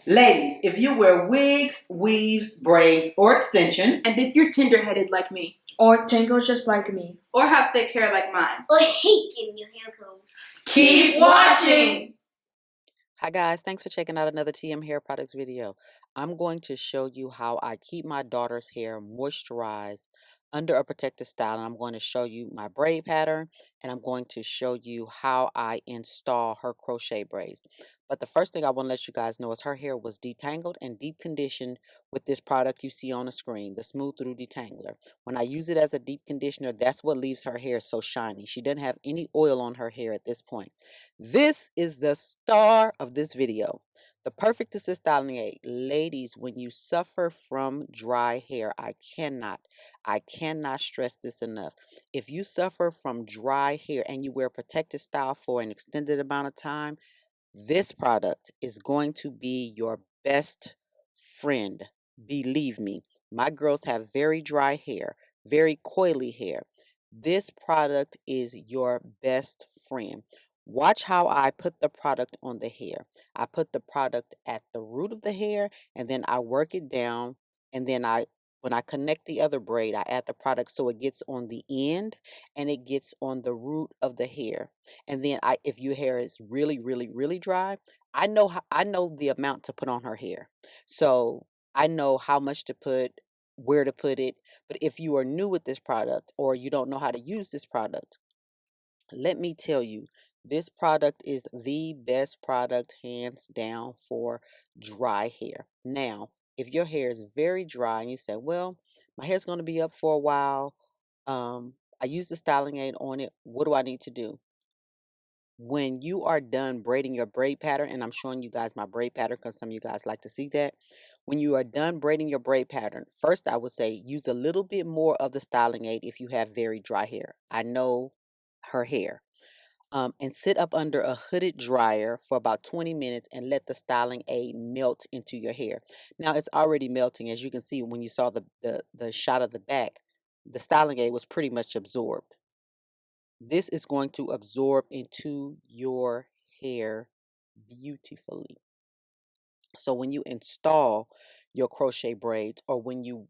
Ladies, if you wear wigs, weaves, braids, or extensions, and if you're tender-headed like me, or tangled just like me, or have thick hair like mine, or hate getting your hair combed, keep watching! Hi guys, thanks for checking out another TM Hair Products video. I'm going to show you how I keep my daughter's hair moisturized under a protective style, and I'm going to show you my braid pattern, and I'm going to show you how I install her crochet braids. But the first thing I want to let you guys know is her hair was detangled and deep conditioned with this product you see on the screen, the Smooth Through Detangler. When I use it as a deep conditioner, that's what leaves her hair so shiny. She doesn't have any oil on her hair at this point. This is the star of this video. The perfect assist styling aid. Ladies, when you suffer from dry hair, I cannot stress this enough. If you suffer from dry hair and you wear protective style for an extended amount of time, this product is going to be your best friend. Believe me, my girls have very dry hair, very coily hair. This product is your best friend. Watch how I put the product on the hair. I put the product at the root of the hair, and then I work it down, and then when I connect the other braid, I add the product so it gets on the end and it gets on the root of the hair. And then if your hair is really dry, I know the amount to put on her hair. So I know how much to put, where to put it. But if you are new with this product or you don't know how to use this product, let me tell you, this product is the best product hands down for dry hair. Now, if your hair is very dry and you say, well, my hair's going to be up for a while, I use the styling aid on it, what do I need to do? When you are done braiding your braid pattern, and I'm showing you guys my braid pattern because some of you guys like to see that. When you are done braiding your braid pattern, first I would say use a little bit more of the styling aid if you have very dry hair. I know her hair. And sit up under a hooded dryer for about 20 minutes and let the styling aid melt into your hair. Now it's already melting, as you can see when you saw the shot of the back. The styling aid was pretty much absorbed. This is going to absorb into your hair beautifully. So when you install your crochet braids, or when you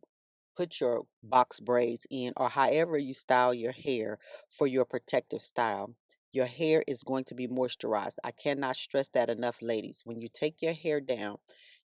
put your box braids in, or however you style your hair for your protective style, your hair is going to be moisturized. I cannot stress that enough, ladies. When you take your hair down,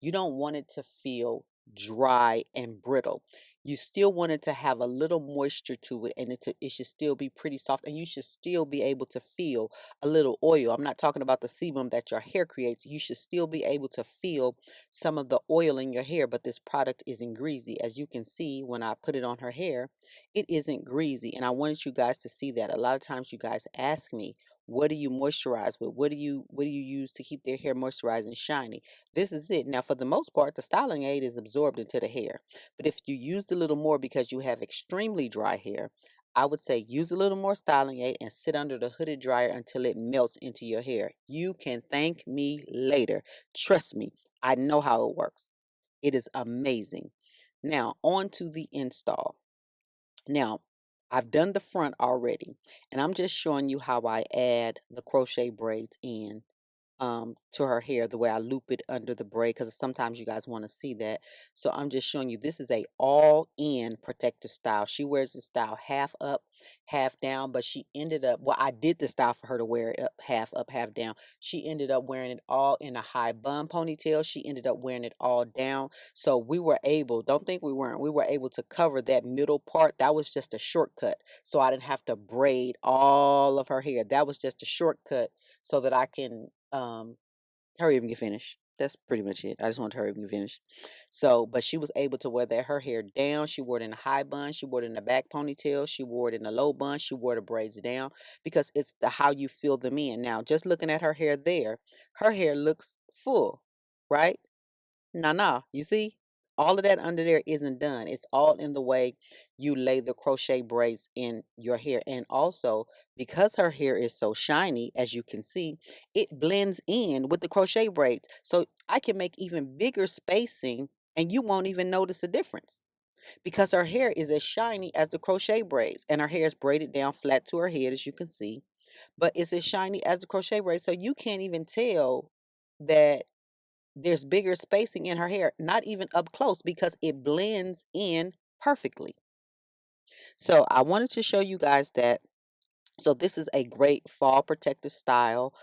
you don't want it to feel dry and brittle. You still want it to have a little moisture to it, and it should still be pretty soft, and you should still be able to feel a little oil. I'm not talking about the sebum that your hair creates. You should still be able to feel some of the oil in your hair, but this product isn't greasy. As you can see, when I put it on her hair, it isn't greasy, and I wanted you guys to see that. A lot of times you guys ask me, what do you moisturize with? What do you use to keep their hair moisturized and shiny? This is it. Now, for the most part, the styling aid is absorbed into the hair. But if you use a little more because you have extremely dry hair, I would say use a little more styling aid and sit under the hooded dryer until it melts into your hair. You can thank me later. Trust me, I know how it works. It is amazing. Now, on to the install. Now, I've done the front already, and I'm just showing you how I add the crochet braids in to her hair, the way I loop it under the braid, because sometimes you guys want to see that. So I'm just showing you, this is a all-in protective style. She wears this style half up, half down, but she ended up, well, I did the style for her to wear it up, half down. She ended up wearing it all in a high bun ponytail. She ended up wearing it all down. So we were able, don't think we weren't, we were able to cover that middle part. That was just a shortcut. So I didn't have to braid all of her hair. That was just a shortcut so that I can hurry up and get finished. That's pretty much it. I just want to hurry up and get finished. So, but she was able to wear her hair down. She wore it in a high bun. She wore it in a back ponytail. She wore it in a low bun. She wore the braids down because it's how you fill them in. Now, just looking at her hair there, her hair looks full, right? No. You see? All of that under there isn't done. It's all in the way you lay the crochet braids in your hair. And also, because her hair is so shiny, as you can see, it blends in with the crochet braids. So I can make even bigger spacing and you won't even notice a difference. Because her hair is as shiny as the crochet braids. And her hair is braided down flat to her head, as you can see. But it's as shiny as the crochet braids. So you can't even tell that there's bigger spacing in her hair, not even up close, because it blends in perfectly. So I wanted to show you guys that. So this is a great fall protective style.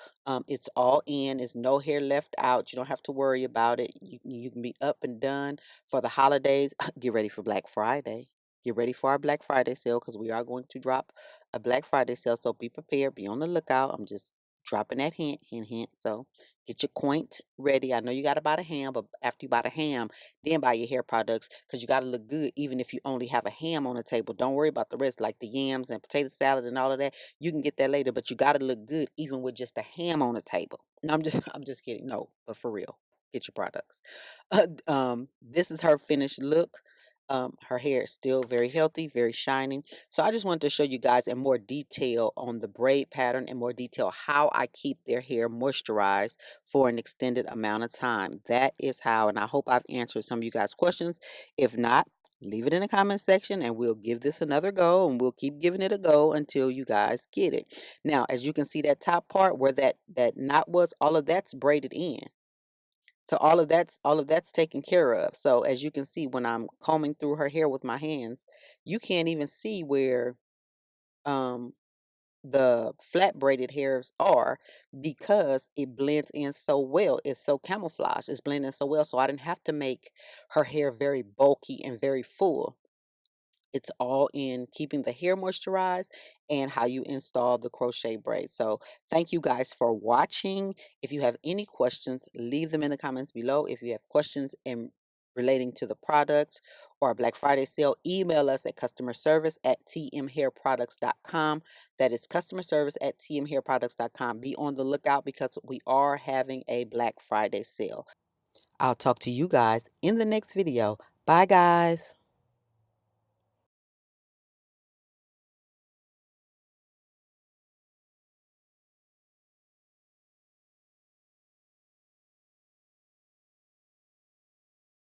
It's all in. There's no hair left out. You don't have to worry about it. You can be up and done for the holidays. Get ready for Black Friday. Get ready for our Black Friday sale, because we are going to drop a Black Friday sale. So be prepared. Be on the lookout. I'm just dropping that hint, hint, hint. So get your quaint ready. I know you got to buy the ham, but after you buy the ham, then buy your hair products, because you got to look good even if you only have a ham on the table. Don't worry about the rest, like the yams and potato salad and all of that. You can get that later, but you got to look good even with just a ham on the table. No, I'm just kidding. No, but for real, get your products. This is her finished look. Her hair is still very healthy, very shining. So I just wanted to show you guys in more detail on the braid pattern, in more detail how I keep their hair moisturized for an extended amount of time. That is how, and I hope I've answered some of you guys' questions. If not, leave it in the comment section and we'll give this another go, and we'll keep giving it a go until you guys get it. Now, as you can see, that top part where that knot was, all of that's braided in. So all of that's taken care of. So as you can see, when I'm combing through her hair with my hands, you can't even see where um the flat braided hairs are, because it blends in so well. It's so camouflaged. It's blending so well. So I didn't have to make her hair very bulky and very full. It's all in keeping the hair moisturized and how you install the crochet braid. So thank you guys for watching. If you have any questions, leave them in the comments below. If you have questions in relating to the product or Black Friday sale, email us at customerservice@tmhairproducts.com. That is customerservice@tmhairproducts.com. Be on the lookout, because we are having a Black Friday sale. I'll talk to you guys in the next video. Bye, guys.